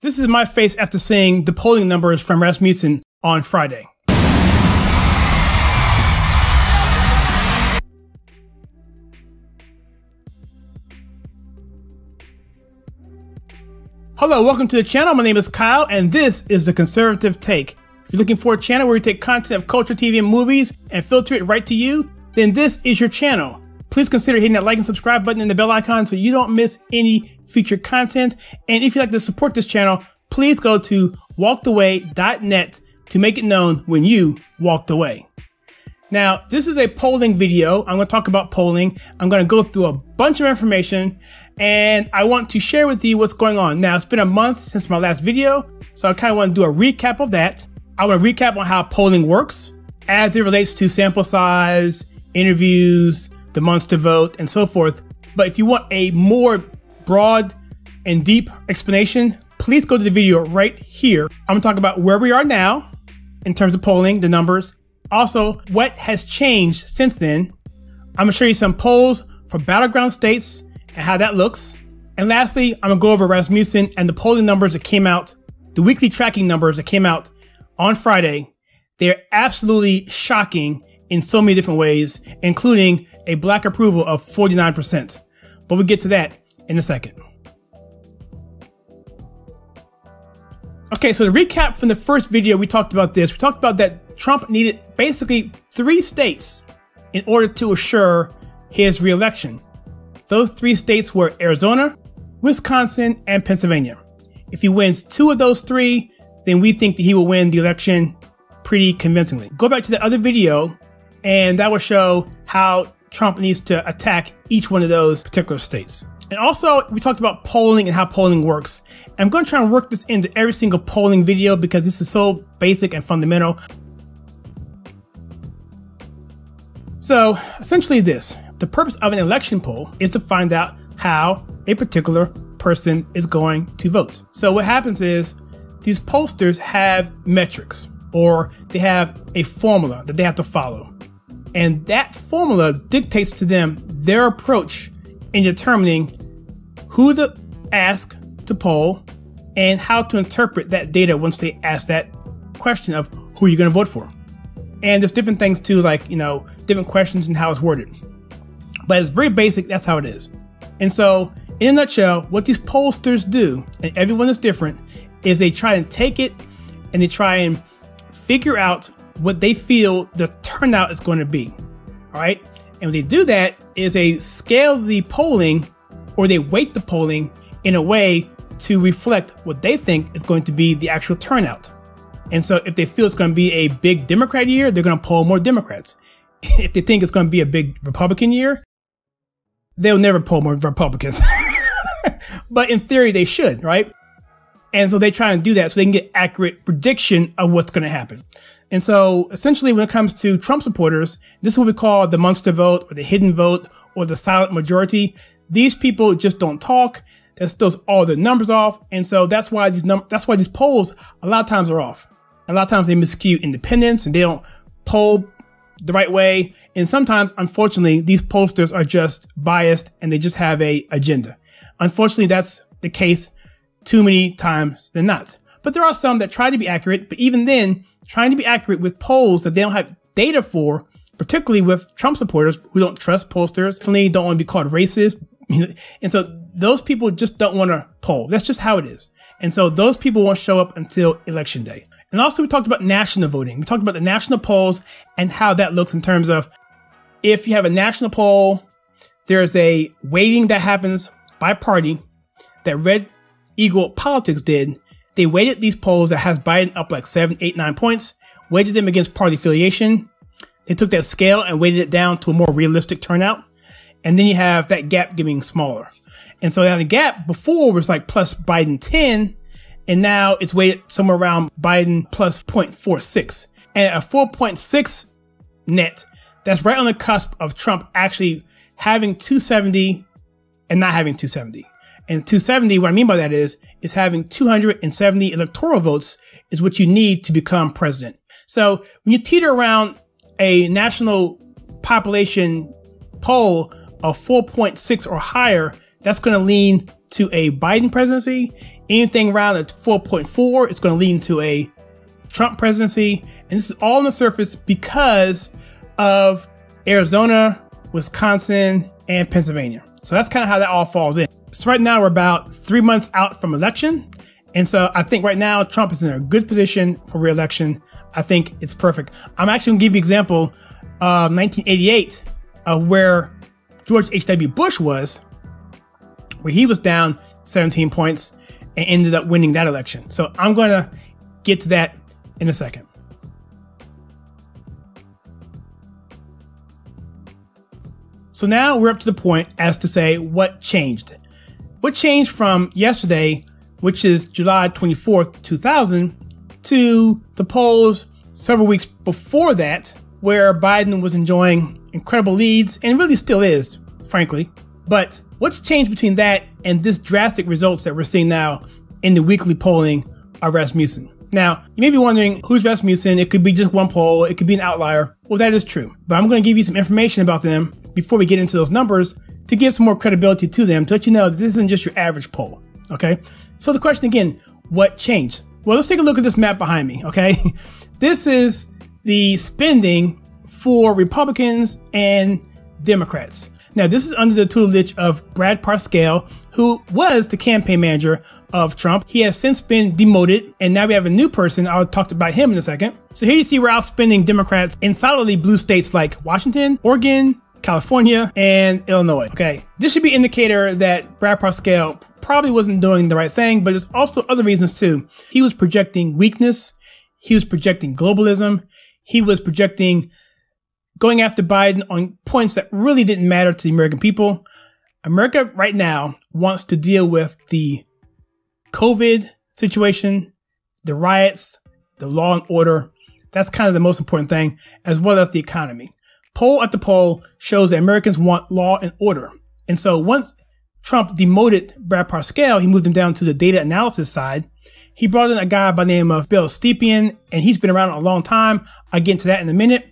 This is my face after seeing the polling numbers from Rasmussen on Friday. Hello, welcome to the channel. My name is Kyle, and this is The Conservative Take. If you're looking for a channel where we take content of culture, TV, and movies and filter it right to you, then this is your channel. Please consider hitting that like and subscribe button and the bell icon so you don't miss any future content. And if you'd like to support this channel, please go to walkedaway.net to make it known when you walked away. Now, this is a polling video. I'm going to talk about polling. I'm going to go through a bunch of information, and I want to share with you what's going on. Now, it's been a month since my last video, so I kind of want to do a recap of that. I want to recap on how polling works as it relates to sample size, interviews, the months to vote, and so forth. But if you want a more broad and deep explanation, please go to the video right here. I'm gonna talk about where we are now in terms of polling, the numbers. Also, what has changed since then. I'm gonna show you some polls for battleground states and how that looks. And lastly, I'm gonna go over Rasmussen and the polling numbers that came out, the weekly tracking numbers that came out on Friday. They're absolutely shocking in so many different ways, including a black approval of 49%. But we'll get to that in a second. Okay, so the recap from the first video, we talked about this. We talked about that Trump needed basically 3 states in order to assure his reelection. Those 3 states were Arizona, Wisconsin, and Pennsylvania. If he wins 2 of those 3, then we think that he will win the election pretty convincingly. Go back to the other video, and that will show how Trump needs to attack each one of those particular states. And also, we talked about polling and how polling works. I'm going to try and work this into every single polling video because this is so basic and fundamental. So essentially this, the purpose of an election poll is to find out how a particular person is going to vote. So what happens is these pollsters have metrics, or they have a formula that they have to follow. And that formula dictates to them their approach in determining who to ask to poll and how to interpret that data once they ask that question of who you're going to vote for. And there's different things too, like, different questions and how it's worded. But it's very basic. That's how it is. And so in a nutshell, what these pollsters do, and everyone is different, is they try and take it and they try and figure out what they feel the turnout is going to be. All right. And when they do that is they scale the polling, or they weight the polling in a way to reflect what they think is going to be the actual turnout. And so if they feel it's going to be a big Democrat year, they're going to poll more Democrats. If they think it's going to be a big Republican year, they'll never poll more Republicans. But in theory, they should, right? And so they try and do that so they can get accurate prediction of what's going to happen. And so essentially when it comes to Trump supporters, this is what we call the months to vote, or the hidden vote, or the silent majority. These people just don't talk. That throws all the numbers off. And so that's why these polls a lot of times are off. A lot of times they miscue independents and they don't poll the right way. And sometimes, unfortunately, these pollsters are just biased and they just have a agenda. Unfortunately, that's the case too many times than not. But there are some that try to be accurate, but even then, trying to be accurate with polls that they don't have data for, particularly with Trump supporters who don't trust pollsters, definitely don't want to be called racist. And so those people just don't want to poll. That's just how it is. And so those people won't show up until election day. And also we talked about national voting. We talked about the national polls and how that looks in terms of if you have a national poll, there's a weighting that happens by party that Red Eagle Politics did. They weighted these polls that has Biden up like 7, 8, 9 points, weighted them against party affiliation. They took that scale and weighted it down to a more realistic turnout. And then you have that gap getting smaller. And so now the gap before was like plus Biden 10, and now it's weighted somewhere around Biden plus 0.46. And a 4.6 net, that's right on the cusp of Trump actually having 270 and not having 270. And 270, what I mean by that is having 270 electoral votes is what you need to become president. So when you teeter around a national population poll of 4.6 or higher, that's going to lean to a Biden presidency. Anything around at 4.4 is going to lead into a Trump presidency. And this is all on the surface because of Arizona, Wisconsin, and Pennsylvania. So that's kind of how that all falls in. So right now we're about 3 months out from election. And so I think right now Trump is in a good position for re-election. I think it's perfect. I'm actually going to give you an example of 1988 of where George H.W. Bush was, where he was down 17 points and ended up winning that election. So I'm going to get to that in a second. So now we're up to the point as to say what changed. What changed from yesterday, which is July 24th, 2000, to the polls several weeks before that, where Biden was enjoying incredible leads, and really still is, frankly. But what's changed between that and this drastic results that we're seeing now in the weekly polling of Rasmussen? Now, you may be wondering, who's Rasmussen? It could be just one poll. It could be an outlier. Well, that is true. But I'm going to give you some information about them before we get into those numbers to give some more credibility to them, to let you know that this isn't just your average poll, okay? So the question again, what changed? Well, let's take a look at this map behind me, okay? This is the spending for Republicans and Democrats. Now, this is under the tutelage of Brad Parscale, who was the campaign manager of Trump. He has since been demoted, and now we have a new person. I'll talk about him in a second. So here you see we're outspending Democrats in solidly blue states like Washington, Oregon, California, and Illinois. Okay, this should be an indicator that Brad Parscale probably wasn't doing the right thing, but there's also other reasons too. He was projecting weakness. He was projecting globalism. He was projecting going after Biden on points that really didn't matter to the American people. America right now wants to deal with the COVID situation, the riots, the law and order. That's kind of the most important thing, as well as the economy. Poll after poll shows that Americans want law and order. And so once Trump demoted Brad Parscale, he moved him down to the data analysis side. He brought in a guy by the name of Bill Stepien, and he's been around a long time. I'll get into that in a minute.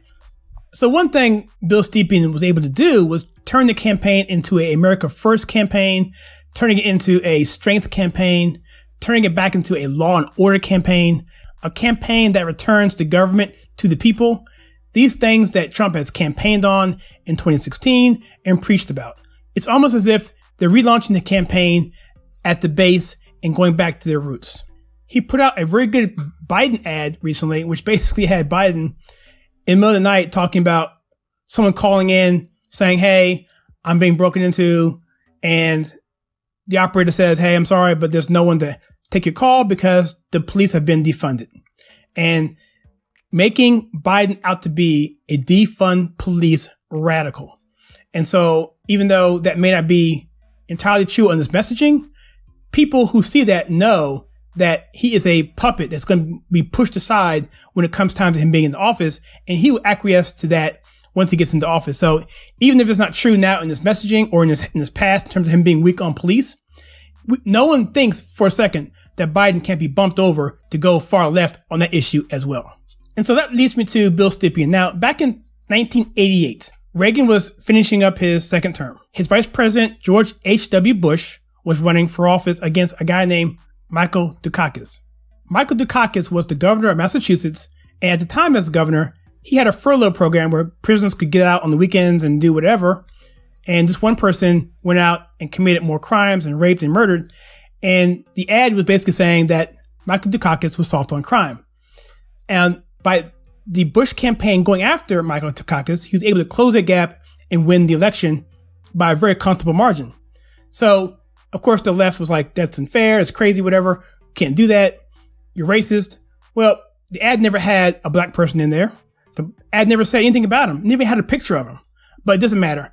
So one thing Bill Stepien was able to do was turn the campaign into a America First campaign, turning it into a strength campaign, turning it back into a law and order campaign, a campaign that returns the government to the people. These things that Trump has campaigned on in 2016 and preached about. It's almost as if they're relaunching the campaign at the base and going back to their roots. He put out a very good Biden ad recently, which basically had Biden in the middle of the night talking about someone calling in saying, hey, I'm being broken into. And the operator says, hey, I'm sorry, but there's no one to take your call because the police have been defunded. And making Biden out to be a defund police radical. And so even though that may not be entirely true on this messaging, people who see that know that he is a puppet that's going to be pushed aside when it comes time to him being in the office, and he will acquiesce to that once he gets into office. So even if it's not true now in this messaging or in this past in terms of him being weak on police, no one thinks for a second that Biden can't be bumped over to go far left on that issue as well. And so that leads me to Bill Stepien. Now, back in 1988, Reagan was finishing up his second term. His vice president, George H.W. Bush, was running for office against a guy named Michael Dukakis. Michael Dukakis was the governor of Massachusetts, and at the time as governor, he had a furlough program where prisoners could get out on the weekends and do whatever. And this one person went out and committed more crimes and raped and murdered. And the ad was basically saying that Michael Dukakis was soft on crime. And by the Bush campaign going after Michael Dukakis, he was able to close that gap and win the election by a very comfortable margin. So, of course, the left was like, that's unfair, it's crazy, whatever, can't do that, you're racist. Well, the ad never had a black person in there. The ad never said anything about him, never had a picture of him. But it doesn't matter.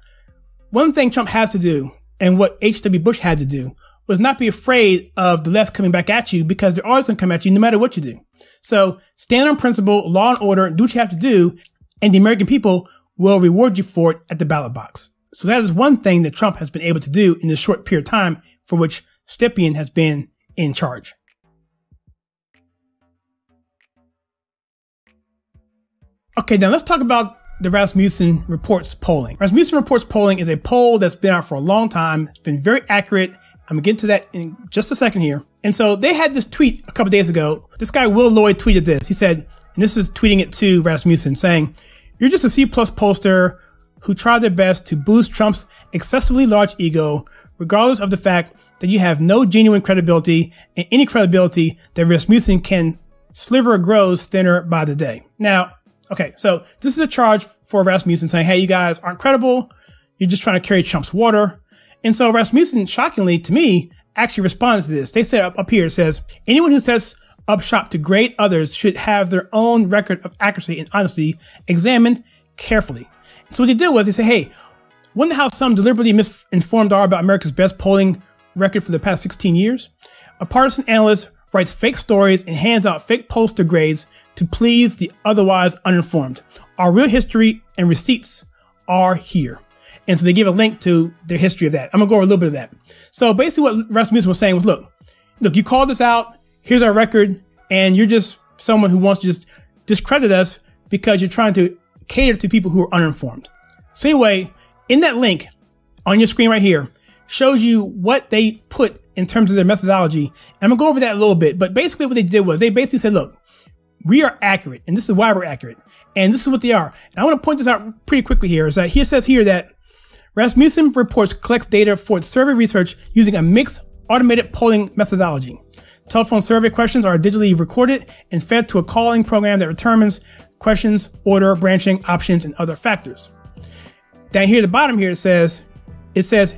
One thing Trump has to do, and what H.W. Bush had to do, was not be afraid of the left coming back at you, because they're always going to come at you no matter what you do. So stand on principle, law and order, do what you have to do, and the American people will reward you for it at the ballot box. So that is one thing that Trump has been able to do in this short period of time for which Stepien has been in charge. Okay, now let's talk about the Rasmussen Reports polling. Rasmussen Reports polling is a poll that's been out for a long time. It's been very accurate I'm gonna get to that in just a second here. And so they had this tweet a couple days ago. This guy, Will Lloyd, tweeted this. He said, and this is tweeting it to Rasmussen, saying, "You're just a C+ pollster who tried their best to boost Trump's excessively large ego, regardless of the fact that you have no genuine credibility, and any credibility that Rasmussen can sliver grows thinner by the day." Now, okay, so this is a charge for Rasmussen saying, hey, you guys aren't credible. You're just trying to carry Trump's water. And so Rasmussen, shockingly to me, actually responded to this. They said up here, it says, anyone who sets up shop to grade others should have their own record of accuracy and honesty examined carefully. So what they did was they said, hey, wonder how some deliberately misinformed are about America's best polling record for the past 16 years. A partisan analyst writes fake stories and hands out fake pollster grades to please the otherwise uninformed. Our real history and receipts are here. And so they give a link to their history of that. I'm gonna go over a little bit of that. So basically what Rasmussen was saying was, look, you called us out. Here's our record. And you're just someone who wants to just discredit us because you're trying to cater to people who are uninformed. So anyway, in that link on your screen right here shows you what they put in terms of their methodology. And I'm gonna go over that a little bit, but basically what they did was they basically said, look, we are accurate, and this is why we're accurate. And this is what they are. And I want to point this out pretty quickly here, is that here says here that Rasmussen Reports collects data for its survey research using a mixed automated polling methodology. Telephone survey questions are digitally recorded and fed to a calling program that determines questions, order, branching, options, and other factors. Down here at the bottom here, it says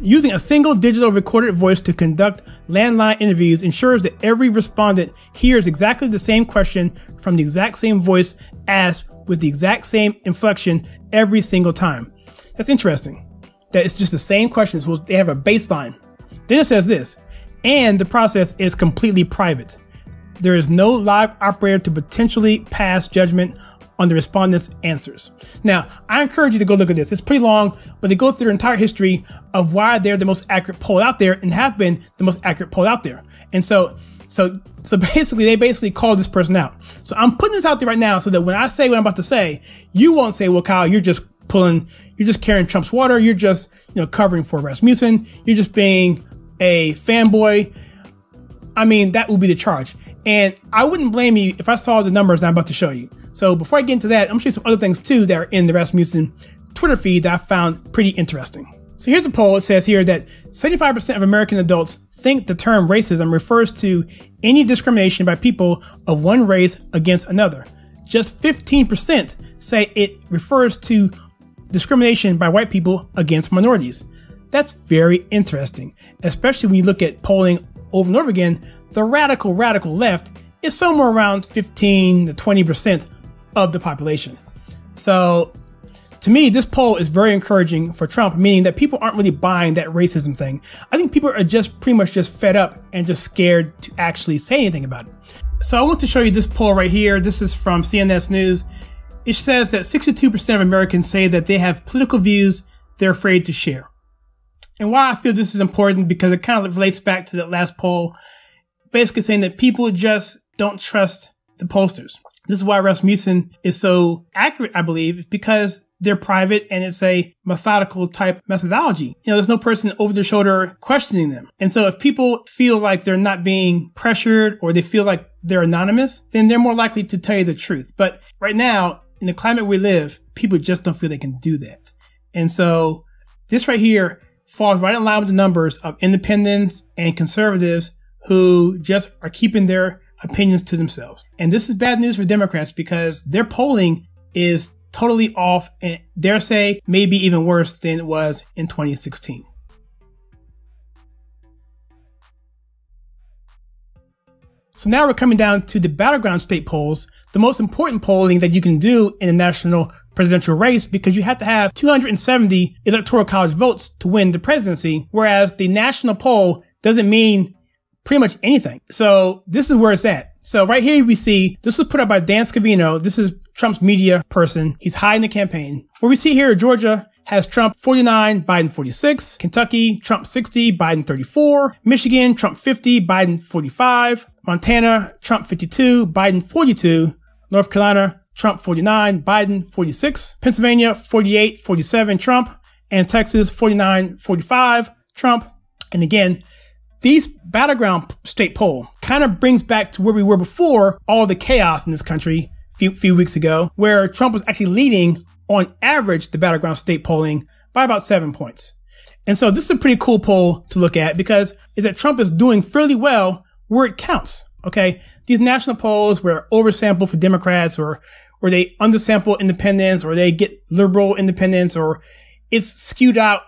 using a single digital recorded voice to conduct landline interviews ensures that every respondent hears exactly the same question from the exact same voice asked with the exact same inflection every single time. That's interesting. That it's just the same questions. Well, they have a baseline. Then it says this, and the process is completely private. There is no live operator to potentially pass judgment on the respondents' answers. Now, I encourage you to go look at this. It's pretty long, but they go through their entire history of why they're the most accurate poll out there and have been the most accurate poll out there. And so basically, they call this person out. So I'm putting this out there right now so that when I say what I'm about to say, you won't say, well, Kyle, you're just carrying Trump's water. You're just, covering for Rasmussen. You're just being a fanboy. I mean, that would be the charge. And I wouldn't blame you if I saw the numbers I'm about to show you. So before I get into that, I'm gonna show you some other things too that are in the Rasmussen Twitter feed that I found pretty interesting. So here's a poll. It says here that 75% of American adults think the term racism refers to any discrimination by people of one race against another. Just 15% say it refers to discrimination by white people against minorities. That's very interesting, especially when you look at polling over and over again. The radical left is somewhere around 15 to 20% of the population. So to me, this poll is very encouraging for Trump, meaning that people aren't really buying that racism thing. I think people are just pretty much just fed up and just scared to actually say anything about it. So I want to show you this poll right here. This is from CNN News. It says that 62% of Americans say that they have political views they're afraid to share. And why I feel this is important, because it kind of relates back to that last poll, basically saying that people just don't trust the pollsters. This is why Rasmussen is so accurate, I believe, because they're private and it's a methodical type methodology. There's no person over their shoulder questioning them. And so if people feel like they're not being pressured or they feel like they're anonymous, then they're more likely to tell you the truth. But right now, in the climate we live, people just don't feel they can do that. And so this right here falls right in line with the numbers of independents and conservatives who just are keeping their opinions to themselves. And this is bad news for Democrats because their polling is totally off and dare say maybe even worse than it was in 2016. So now we're coming down to the battleground state polls, the most important polling that you can do in a national presidential race, because you have to have 270 electoral college votes to win the presidency, whereas the national poll doesn't mean pretty much anything. So this is where it's at. So right here we see, this was put up by Dan Scavino. This is Trump's media person. He's hiding the campaign. Where we see here, Georgia has Trump 49, Biden 46. Kentucky, Trump 60, Biden 34. Michigan, Trump 50, Biden 45. Montana, Trump 52, Biden 42. North Carolina, Trump 49, Biden 46. Pennsylvania, 48, 47, Trump. And Texas, 49, 45, Trump. And again, These battleground state poll kind of brings back to where we were before all the chaos in this country few weeks ago, where Trump was actually leading on average the battleground state polling by about 7 points. And so this is a pretty cool poll to look at because is that Trump is doing fairly well where it counts. Okay. These national polls were oversampled for Democrats or they undersample independents or they get liberal independents or it's skewed out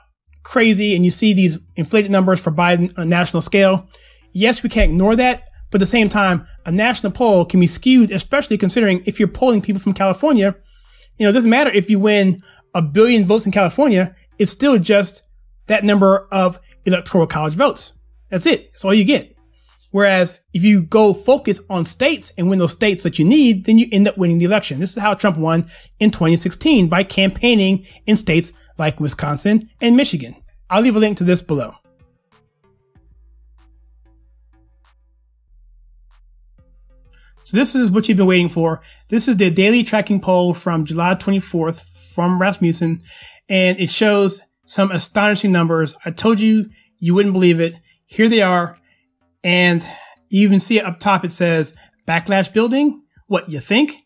crazy and you see these inflated numbers for Biden on a national scale. Yes, we can't ignore that. But at the same time, a national poll can be skewed, especially considering if you're polling people from California. It doesn't matter if you win 1 billion votes in California. It's still just that number of electoral college votes. That's it. That's all you get. Whereas if you go focus on states and win those states that you need, then you end up winning the election. This is how Trump won in 2016 by campaigning in states like Wisconsin and Michigan. I'll leave a link to this below. So this is what you've been waiting for. This is the daily tracking poll from July 24th from Rasmussen, and it shows some astonishing numbers. I told you you wouldn't believe it. Here they are. And you even see it up top. It says backlash building. What you think?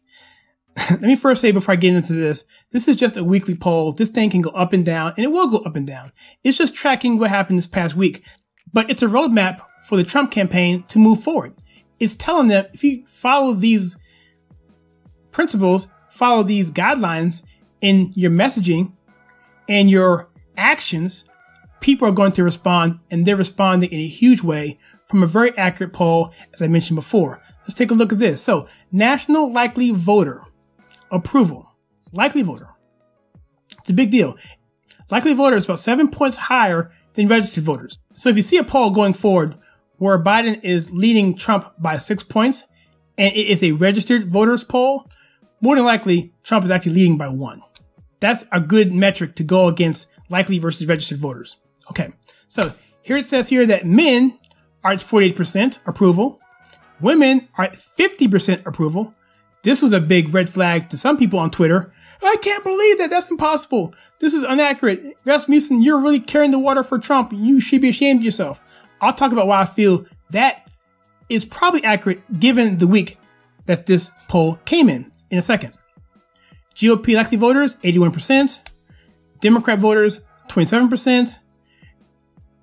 Let me first say before I get into this is just a weekly poll. This thing can go up and down, and it will go up and down. It's just tracking what happened this past week, but it's a roadmap for the Trump campaign to move forward. It's telling them if you follow these principles, follow these guidelines in your messaging and your actions, people are going to respond, and they're responding in a huge way from a very accurate poll, as I mentioned before. Let's take a look at this. So, national likely voter approval. Likely voter. It's a big deal. Likely voter is about 7 points higher than registered voters. So if you see a poll going forward where Biden is leading Trump by 6 points, and it is a registered voters poll, more than likely Trump is actually leading by 1. That's a good metric to go against likely versus registered voters. Okay, so here it says here that men are at 48% approval. Women are at 50% approval. This was a big red flag to some people on Twitter. I can't believe that. That's impossible. This is inaccurate. Rasmussen, you're really carrying the water for Trump. You should be ashamed of yourself. I'll talk about why I feel that is probably accurate given the week that this poll came in a second. GOP likely voters, 81%. Democrat voters, 27%.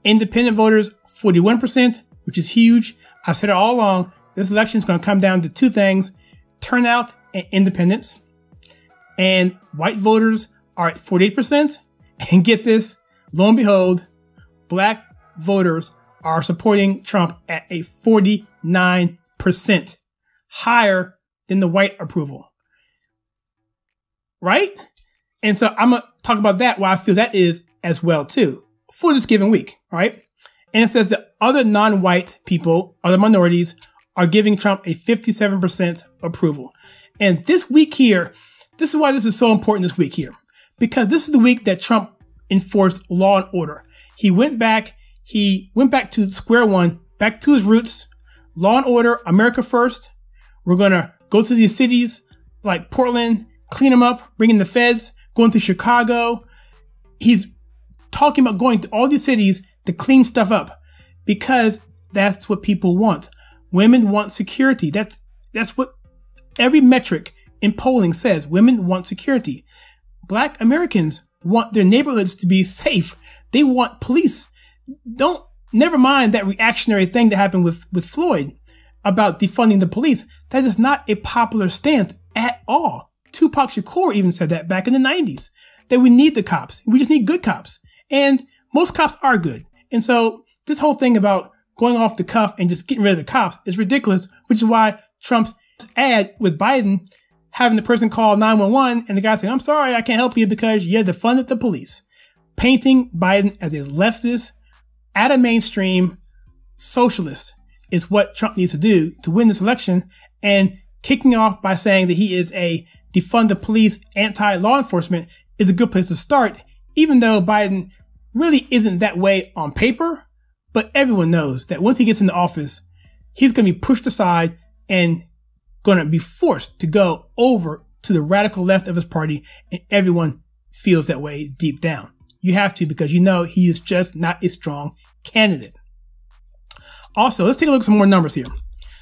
Independent voters, 41%, which is huge. I've said it all along. This election is going to come down to two things: turnout and independence. And white voters are at 48%. And get this, lo and behold, black voters are supporting Trump at a 49%, higher than the white approval. Right? And so I'm going to talk about that, why I feel that is as well too, for this given week. Right? And it says that other non-white people, other minorities, are giving Trump a 57% approval. And this week here, this is why this is so important this week here, because this is the week that Trump enforced law and order. He went back to square one, back to his roots, law and order, America first. We're going to go to these cities like Portland, clean them up, bring in the feds, going to Chicago. He's talking about going to all these cities to clean stuff up because that's what people want. Women want security. That's what every metric in polling says. Women want security. Black Americans want their neighborhoods to be safe. They want police. Never mind that reactionary thing that happened with Floyd about defunding the police. That is not a popular stance at all. Tupac Shakur even said that back in the 90s, that we need the cops. We just need good cops. And most cops are good. And so this whole thing about going off the cuff and just getting rid of the cops is ridiculous, which is why Trump's ad with Biden having the person call 911 and the guy saying, "I'm sorry, I can't help you because you defunded the police." Painting Biden as a leftist, at a mainstream socialist is what Trump needs to do to win this election, and kicking off by saying that he is a defund the police, anti-law enforcement is a good place to start, even though Biden really isn't that way on paper. But everyone knows that once he gets into office, he's going to be pushed aside and going to be forced to go over to the radical left of his party. And everyone feels that way deep down. You have to, because you know he is just not a strong candidate. Also, let's take a look at some more numbers here.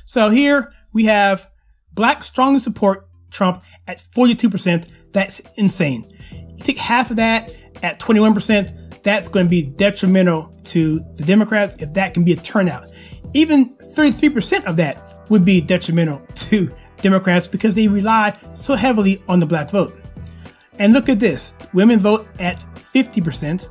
So here we have Blacks strongly support Trump at 42%. That's insane. You take half of that at 21%, that's going to be detrimental to the Democrats if that can be a turnout. Even 33% of that would be detrimental to Democrats because they rely so heavily on the black vote. And look at this. Women vote at 50%,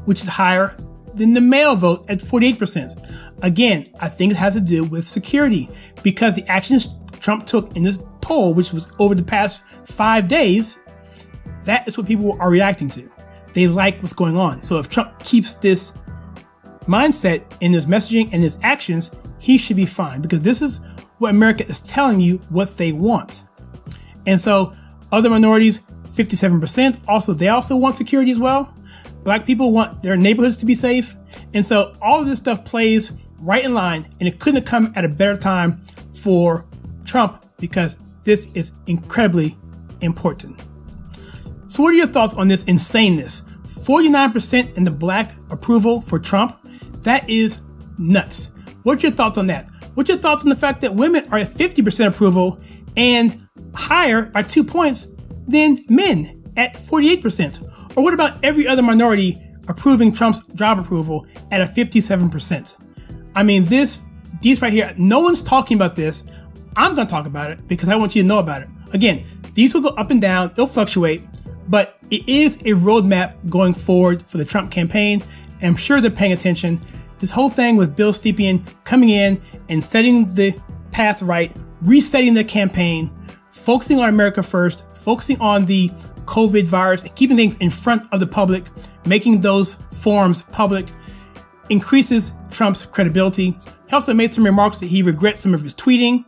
which is higher than the male vote at 48%. Again, I think it has to do with security because the actions Trump took in this poll, which was over the past 5 days, that is what people are reacting to. They like what's going on. So if Trump keeps this mindset in his messaging and his actions, he should be fine because this is what America is telling you what they want. And so other minorities, 57%, they also want security as well. Black people want their neighborhoods to be safe. And so all of this stuff plays right in line, and it couldn't have come at a better time for Trump because this is incredibly important. So what are your thoughts on this insaneness? 49% in the black approval for Trump. That is nuts. What's your thoughts on that? What's your thoughts on the fact that women are at 50% approval and higher by 2 points than men at 48%? Or what about every other minority approving Trump's job approval at a 57%? I mean, these right here, no one's talking about this. I'm going to talk about it because I want you to know about it. Again, these will go up and down. They'll fluctuate, but it is a roadmap going forward for the Trump campaign. And I'm sure they're paying attention. This whole thing with Bill Stepien coming in and setting the path right, resetting the campaign, focusing on America first, focusing on the COVID virus, and keeping things in front of the public, making those forums public, increases Trump's credibility. He also made some remarks that he regrets some of his tweeting.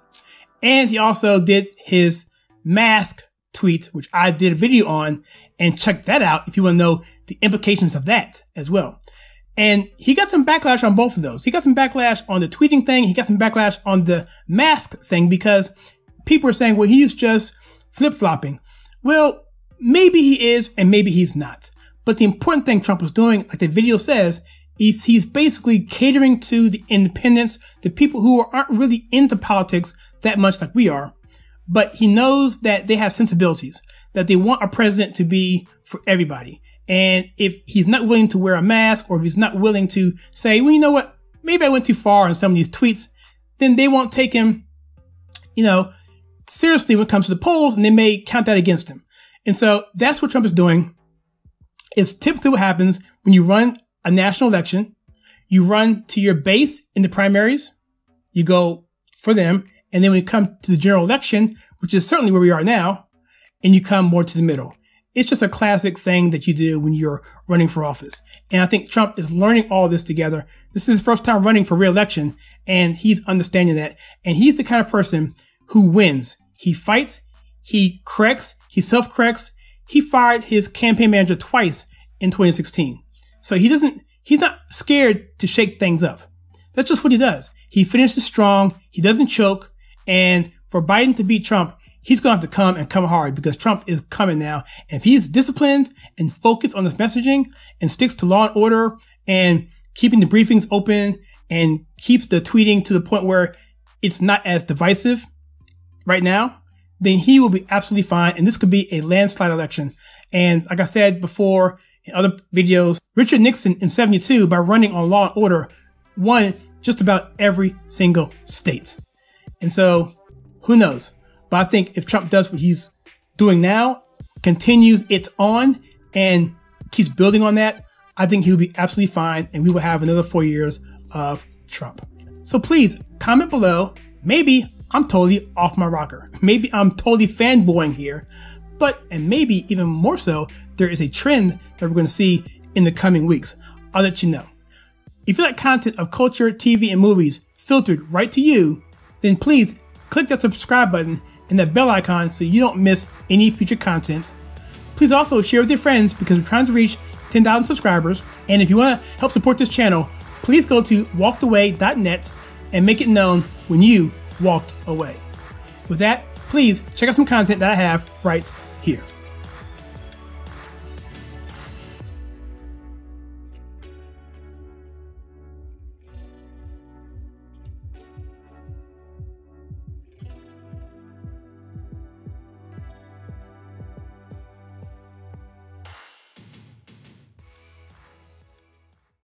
And he also did his mask tweet, which I did a video on, and check that out if you want to know the implications of that as well. And he got some backlash on both of those. He got some backlash on the tweeting thing. He got some backlash on the mask thing because people are saying, well, he's just flip-flopping. Well, maybe he is and maybe he's not. But the important thing Trump was doing, like the video says, is he's basically catering to the independents, the people who aren't really into politics that much like we are. But he knows that they have sensibilities, that they want a president to be for everybody. And if he's not willing to wear a mask, or if he's not willing to say, well, you know what, maybe I went too far on some of these tweets, then they won't take him, seriously when it comes to the polls, and they may count that against him. And so that's what Trump is doing. It's typically what happens when you run a national election. You run to your base in the primaries, you go for them, and then when you come to the general election, which is certainly where we are now, and you come more to the middle. It's just a classic thing that you do when you're running for office. And I think Trump is learning all this together. This is his first time running for re-election, and he's understanding that. And he's the kind of person who wins. He fights, he corrects, he self-corrects. He fired his campaign manager twice in 2016. So he's not scared to shake things up. That's just what he does. He finishes strong, he doesn't choke, and for Biden to beat Trump, he's going to have to come hard because Trump is coming now. And if he's disciplined and focused on his messaging and sticks to law and order and keeping the briefings open and keeps the tweeting to the point where it's not as divisive right now, then he will be absolutely fine. And this could be a landslide election. And like I said before in other videos, Richard Nixon in 72, by running on law and order, won just about every single state. And so who knows? But I think if Trump does what he's doing now, continues it on, and keeps building on that, I think he'll be absolutely fine, and we will have another 4 years of Trump. So please comment below. Maybe I'm totally off my rocker. Maybe I'm totally fanboying here, and maybe even more so, there is a trend that we're going to see in the coming weeks. I'll let you know. If you like content of culture, TV, and movies filtered right to you, then please click that subscribe button and that bell icon so you don't miss any future content. Please also share with your friends because we're trying to reach 10,000 subscribers. And if you want to help support this channel, please go to walkedaway.net and make it known when you walked away. With that, please check out some content that I have right here.